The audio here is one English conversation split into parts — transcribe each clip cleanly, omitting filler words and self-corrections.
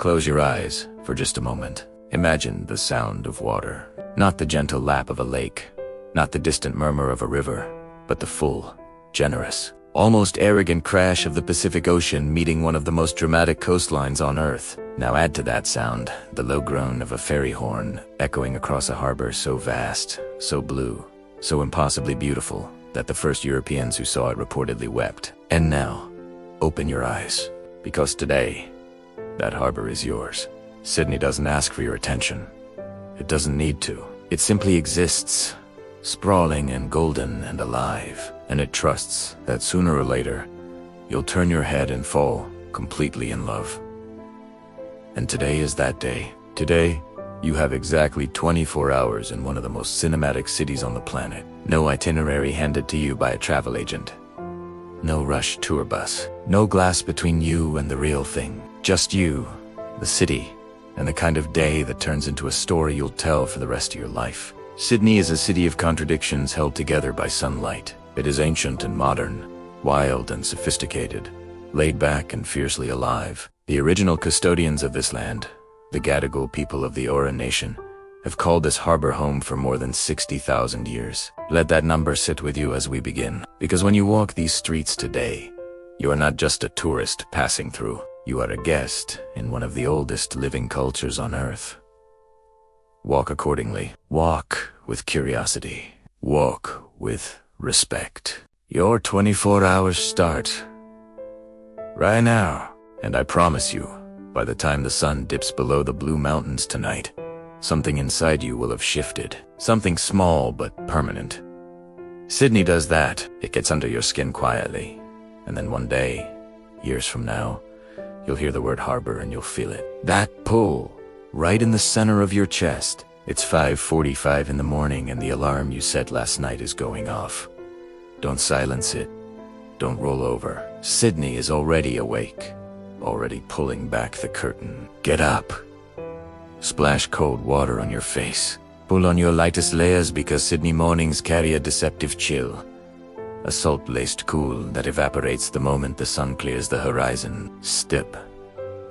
Close your eyes for just a moment. Imagine the sound of water. Not the gentle lap of a lake, not the distant murmur of a river, but the full, generous, almost arrogant crash of the Pacific Ocean meeting one of the most dramatic coastlines on Earth. Now add to that sound the low groan of a ferry horn echoing across a harbor so vast, so blue, so impossibly beautiful that the first Europeans who saw it reportedly wept. And now, open your eyes, because today, that harbor is yours. Sydney doesn't ask for your attention. It doesn't need to. It simply exists, sprawling and golden and alive, and it trusts that sooner or later, you'll turn your head and fall completely in love. And today is that day. Today, you have exactly 24 hours in one of the most cinematic cities on the planet. No itinerary handed to you by a travel agent. No rush tour bus. No glass between you and the real thing. Just you, the city, and the kind of day that turns into a story you'll tell for the rest of your life. Sydney is a city of contradictions held together by sunlight. It is ancient and modern, wild and sophisticated, laid back and fiercely alive. The original custodians of this land, the Gadigal people of the Eora Nation, have called this harbor home for more than 60,000 years. Let that number sit with you as we begin, because when you walk these streets today, you are not just a tourist passing through. You are a guest in one of the oldest living cultures on Earth. Walk accordingly. Walk with curiosity. Walk with respect. Your 24 hours start right now. And I promise you, by the time the sun dips below the blue mountains tonight, something inside you will have shifted. Something small but permanent. Sydney does that. It gets under your skin quietly. And then one day, years from now, you'll hear the word harbor and you'll feel it. That pull, right in the center of your chest. It's 5:45 in the morning and the alarm you set last night is going off. Don't silence it. Don't roll over. Sydney is already awake. Already pulling back the curtain. Get up. Splash cold water on your face. Pull on your lightest layers because Sydney mornings carry a deceptive chill. A salt-laced cool that evaporates the moment the sun clears the horizon. Step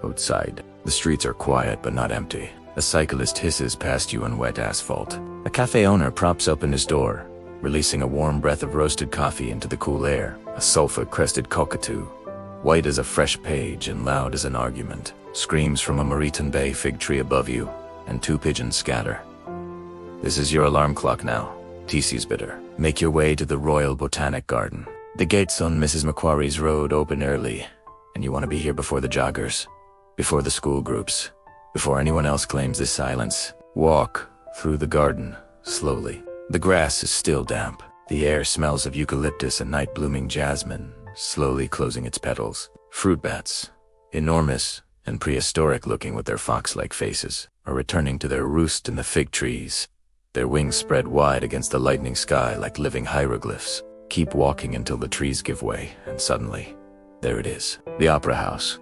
outside. The streets are quiet but not empty. A cyclist hisses past you on wet asphalt. A cafe owner props open his door, releasing a warm breath of roasted coffee into the cool air. A sulfur-crested cockatoo, white as a fresh page and loud as an argument, screams from a Moreton Bay fig tree above you, and 2 pigeons scatter. This is your alarm clock now. TC's bitter. Make your way to the Royal Botanic Garden. The gates on Mrs Macquaries Road open early, and you want to be here before the joggers, before the school groups, before anyone else claims this silence. Walk through the garden, slowly. The grass is still damp. The air smells of eucalyptus and night-blooming jasmine, slowly closing its petals. Fruit bats, enormous and prehistoric-looking with their fox-like faces, are returning to their roost in the fig trees, their wings spread wide against the lightning sky like living hieroglyphs. Keep walking until the trees give way, and suddenly, there it is, the Opera House.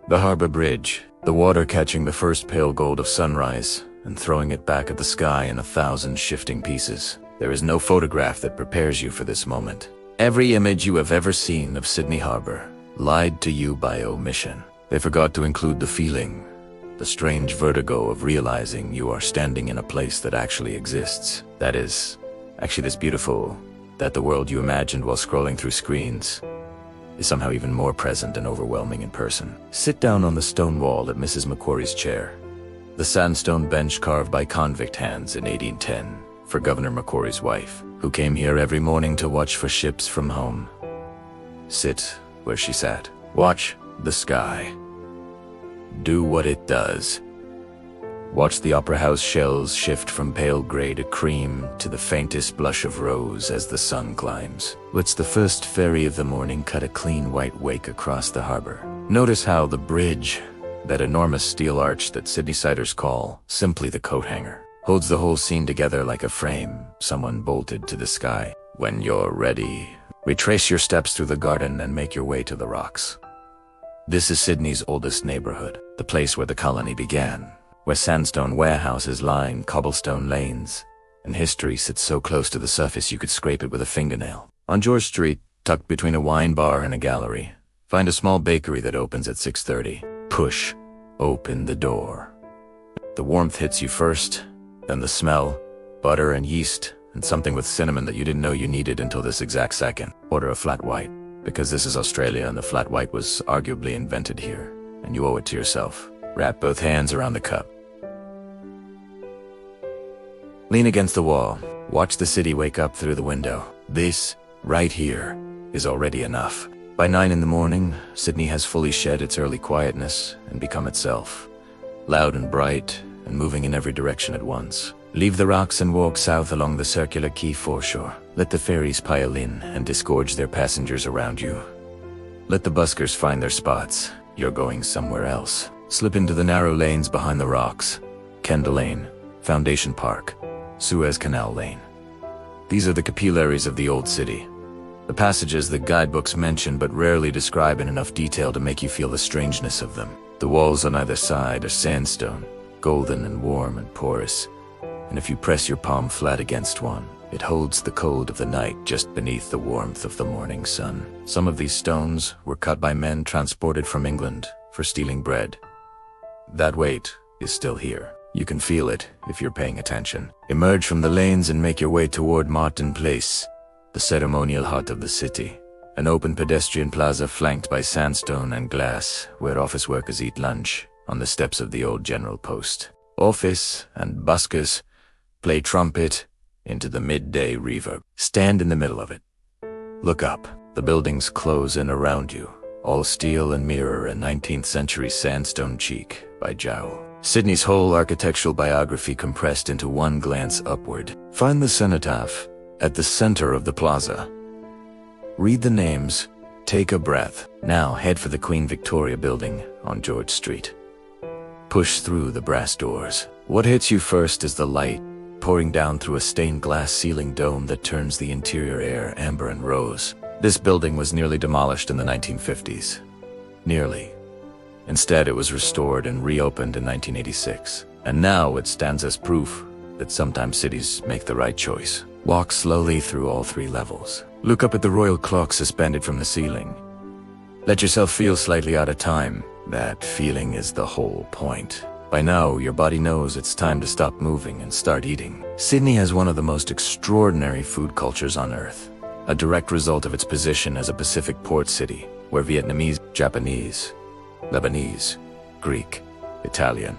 The Harbour Bridge, the water catching the first pale gold of sunrise and throwing it back at the sky in 1,000 shifting pieces. There is no photograph that prepares you for this moment. Every image you have ever seen of Sydney Harbour lied to you by omission. They forgot to include the feeling, the strange vertigo of realizing you are standing in a place that actually exists. That is, actually this beautiful, that the world you imagined while scrolling through screens is somehow even more present and overwhelming in person. Sit down on the stone wall at Mrs Macquaries Chair, the sandstone bench carved by convict hands in 1810 for Governor Macquarie's wife, who came here every morning to watch for ships from home. Sit where she sat. Watch the sky. Do what it does. Watch the Opera House shells shift from pale gray to cream to the faintest blush of rose as the sun climbs. Let's the first ferry of the morning cut a clean white wake across the harbor. Notice how the bridge, that enormous steel arch that Sydneysiders call simply the coat hanger, holds the whole scene together like a frame someone bolted to the sky. When you're ready, retrace your steps through the garden and make your way to the rocks. This is Sydney's oldest neighborhood, the place where the colony began, where sandstone warehouses line cobblestone lanes, and history sits so close to the surface you could scrape it with a fingernail. On George Street, tucked between a wine bar and a gallery, find a small bakery that opens at 6:30. push open the door. The warmth hits you first, then the smell, butter and yeast, and something with cinnamon that you didn't know you needed until this exact second. Order a flat white, because this is Australia and the flat white was arguably invented here, and you owe it to yourself. Wrap both hands around the cup. Lean against the wall. Watch the city wake up through the window. This, right here, is already enough. By 9 in the morning, Sydney has fully shed its early quietness and become itself. Loud and bright, and moving in every direction at once. Leave the rocks and walk south along the circular quay foreshore. Let the ferries pile in and disgorge their passengers around you. Let the buskers find their spots. You're going somewhere else. Slip into the narrow lanes behind the rocks. Kendall Lane, Foundation Park, Suez Canal Lane. These are the capillaries of the old city. The passages that guidebooks mention but rarely describe in enough detail to make you feel the strangeness of them. The walls on either side are sandstone, golden and warm and porous, and if you press your palm flat against one, it holds the cold of the night just beneath the warmth of the morning sun. Some of these stones were cut by men transported from England for stealing bread. That weight is still here. You can feel it if you're paying attention. Emerge from the lanes and make your way toward Martin Place, the ceremonial heart of the city. An open pedestrian plaza flanked by sandstone and glass, where office workers eat lunch on the steps of the old general post. Office and buskers play trumpet into the midday reverb. Stand in the middle of it. Look up. The buildings close in around you, all steel and mirror a 19th century sandstone cheek by Jowl. Sydney's whole architectural biography compressed into one glance upward. Find the cenotaph at the center of the plaza. Read the names, take a breath. Now head for the Queen Victoria building on George Street. Push through the brass doors. What hits you first is the light pouring down through a stained glass ceiling dome that turns the interior air amber and rose. This building was nearly demolished in the 1950s. Nearly. Instead, it was restored and reopened in 1986. And now it stands as proof that sometimes cities make the right choice. Walk slowly through all 3 levels. Look up at the royal clock suspended from the ceiling. Let yourself feel slightly out of time. That feeling is the whole point. By now, your body knows it's time to stop moving and start eating. Sydney has one of the most extraordinary food cultures on Earth, a direct result of its position as a Pacific port city, where Vietnamese, Japanese, Lebanese, Greek, Italian,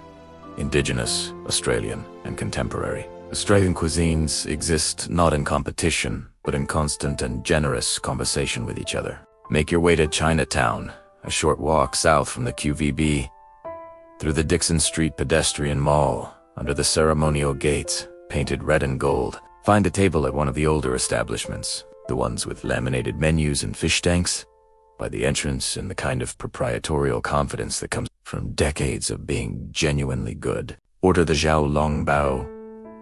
indigenous, Australian, and contemporary Australian cuisines exist not in competition, but in constant and generous conversation with each other. Make your way to Chinatown, a short walk south from the QVB, through the Dixon Street pedestrian mall, under the ceremonial gates, painted red and gold. Find a table at one of the older establishments, the ones with laminated menus and fish tanks, by the entrance and the kind of proprietorial confidence that comes from decades of being genuinely good. Order the Zhao Long Bao,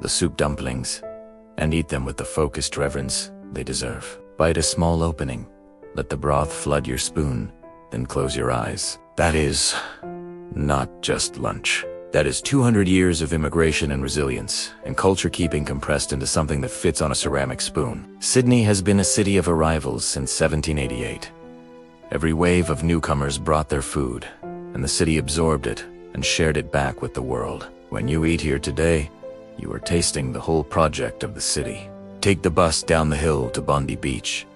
the soup dumplings, and eat them with the focused reverence they deserve. Bite a small opening, let the broth flood your spoon, then close your eyes. That is not just lunch. That is 200 years of immigration and resilience, and culture keeping compressed into something that fits on a ceramic spoon. Sydney has been a city of arrivals since 1788. Every wave of newcomers brought their food, and the city absorbed it and shared it back with the world. When you eat here today, you are tasting the whole project of the city. Take the bus down the hill to Bondi Beach.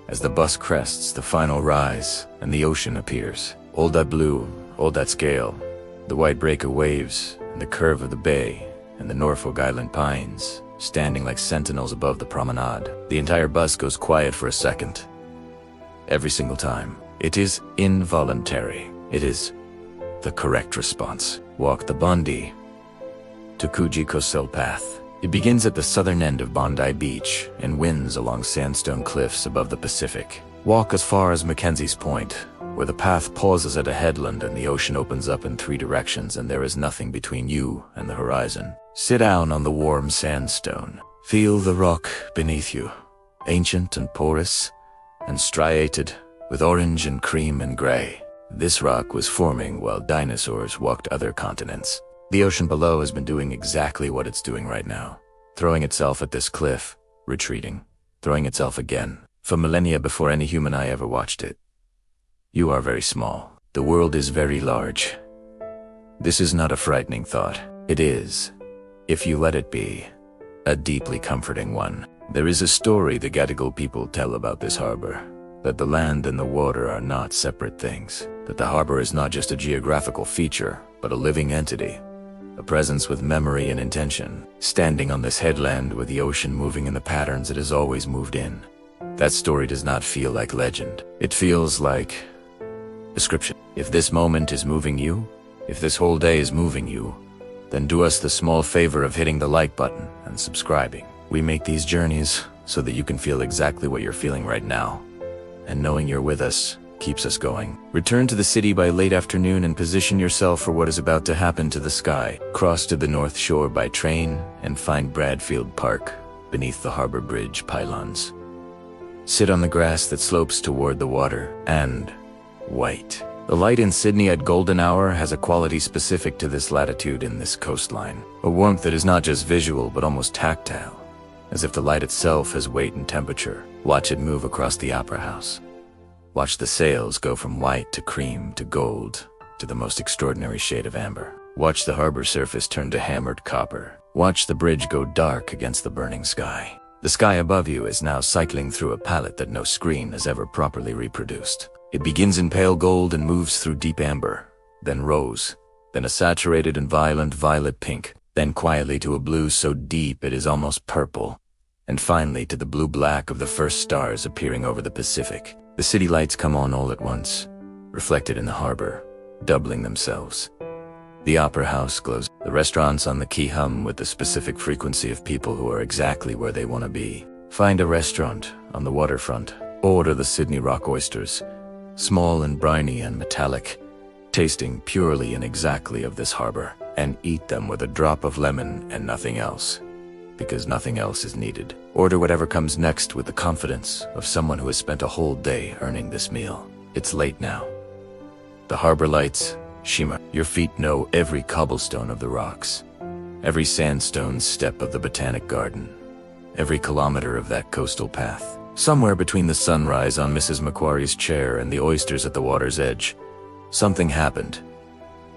As the bus crests the final rise and the ocean appears, all that blue, all that scale, the white breaker waves, and the curve of the bay, and the Norfolk Island pines, standing like sentinels above the promenade. The entire bus goes quiet for a second. Every single time. It is involuntary. It is the correct response. Walk the Bondi to Coogee Coastal Path. It begins at the southern end of Bondi Beach and winds along sandstone cliffs above the Pacific. Walk as far as Mackenzie's Point, where the path pauses at a headland and the ocean opens up in 3 directions and there is nothing between you and the horizon. Sit down on the warm sandstone. Feel the rock beneath you, ancient and porous and striated with orange and cream and gray. This rock was forming while dinosaurs walked other continents. The ocean below has been doing exactly what it's doing right now, throwing itself at this cliff, retreating, throwing itself again, for millennia before any human eye ever watched it. You are very small. The world is very large, This is not a frightening thought. It is, if you let it be, a deeply comforting one. There is a story the Gadigal people tell about this harbor, that the land and the water are not separate things, that the harbor is not just a geographical feature, but a living entity, a presence with memory and intention, standing on this headland with the ocean moving in the patterns it has always moved in. That story does not feel like legend. It feels like description. If this moment is moving you, if this whole day is moving you, then do us the small favor of hitting the like button and subscribing. We make these journeys so that you can feel exactly what you're feeling right now, and knowing you're with us keeps us going. Return to the city by late afternoon and position yourself for what is about to happen to the sky. Cross to the North Shore by train and find Bradfield Park beneath the Harbour Bridge pylons. Sit on the grass that slopes toward the water and wait. The light in Sydney at golden hour has a quality specific to this latitude and this coastline. A warmth that is not just visual but almost tactile, as if the light itself has weight and temperature. Watch it move across the Opera House. Watch the sails go from white to cream to gold to the most extraordinary shade of amber. Watch the harbor surface turn to hammered copper. Watch the bridge go dark against the burning sky. The sky above you is now cycling through a palette that no screen has ever properly reproduced. It begins in pale gold and moves through deep amber, then rose, then a saturated and violent violet pink, then quietly to a blue so deep it is almost purple, and finally to the blue-black of the first stars appearing over the Pacific. The city lights come on all at once, reflected in the harbor, doubling themselves. The Opera House glows. The restaurants on the quay hum with the specific frequency of people who are exactly where they want to be. Find a restaurant on the waterfront. Order the Sydney rock oysters, small and briny and metallic, tasting purely and exactly of this harbor, and eat them with a drop of lemon and nothing else, because nothing else is needed. Order whatever comes next with the confidence of someone who has spent a whole day earning this meal. It's late now. The harbor lights shimmer. Your feet know every cobblestone of the rocks, every sandstone step of the botanic garden, every kilometer of that coastal path. Somewhere between the sunrise on Mrs Macquaries Chair and the oysters at the water's edge, something happened.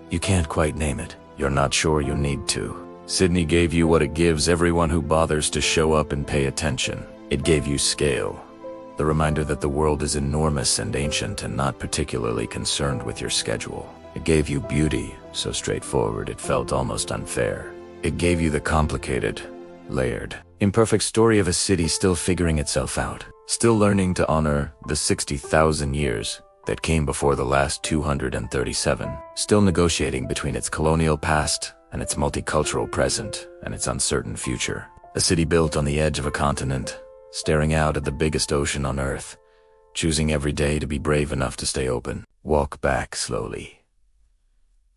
You can't quite name it. You're not sure you need to. Sydney gave you what it gives everyone who bothers to show up and pay attention. It gave you scale, the reminder that the world is enormous and ancient and not particularly concerned with your schedule. It gave you beauty, so straightforward it felt almost unfair. It gave you the complicated, layered, imperfect story of a city still figuring itself out, still learning to honor the 60,000 years that came before the last 237, still negotiating between its colonial past and its multicultural present and its uncertain future. A city built on the edge of a continent, staring out at the biggest ocean on Earth, choosing every day to be brave enough to stay open. Walk back slowly.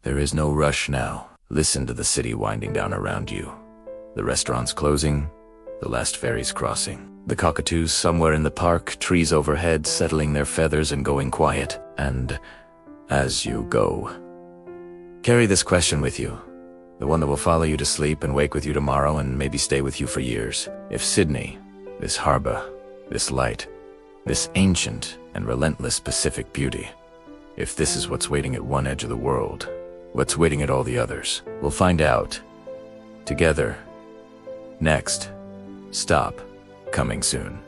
There is no rush now. Listen to the city winding down around you. The restaurants closing, the last ferries crossing. The cockatoos somewhere in the park, trees overhead settling their feathers and going quiet. And as you go, carry this question with you. The one that will follow you to sleep and wake with you tomorrow and maybe stay with you for years. If Sydney, this harbor, this light, this ancient and relentless Pacific beauty, if this is what's waiting at one edge of the world, what's waiting at all the others, we'll find out. Together. Next. Stop. Coming soon.